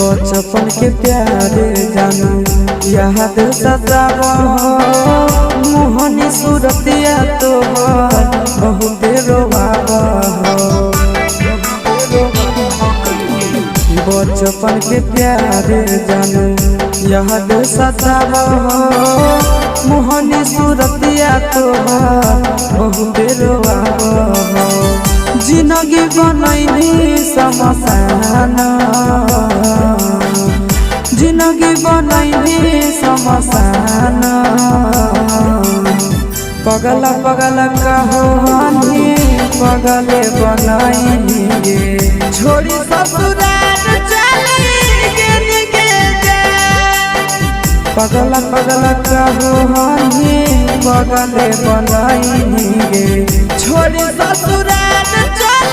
बचपन के प्यारे जानू याद सतावा मोहनी सूरतिया तोहर बहुत रोवावा बचपन के प्यारे जानू याद सतावा मोहनी सूरतिया तोहर बहुत रोवावा जिंदगी बनैनी समसान जिंदगी बनैनी समसान पगला पगला कहानी पगले बनैनी गे छोड़ी ससुराल चली गे पगला पगला कहानी पगले बनैनी गे छोड़ी ससुराल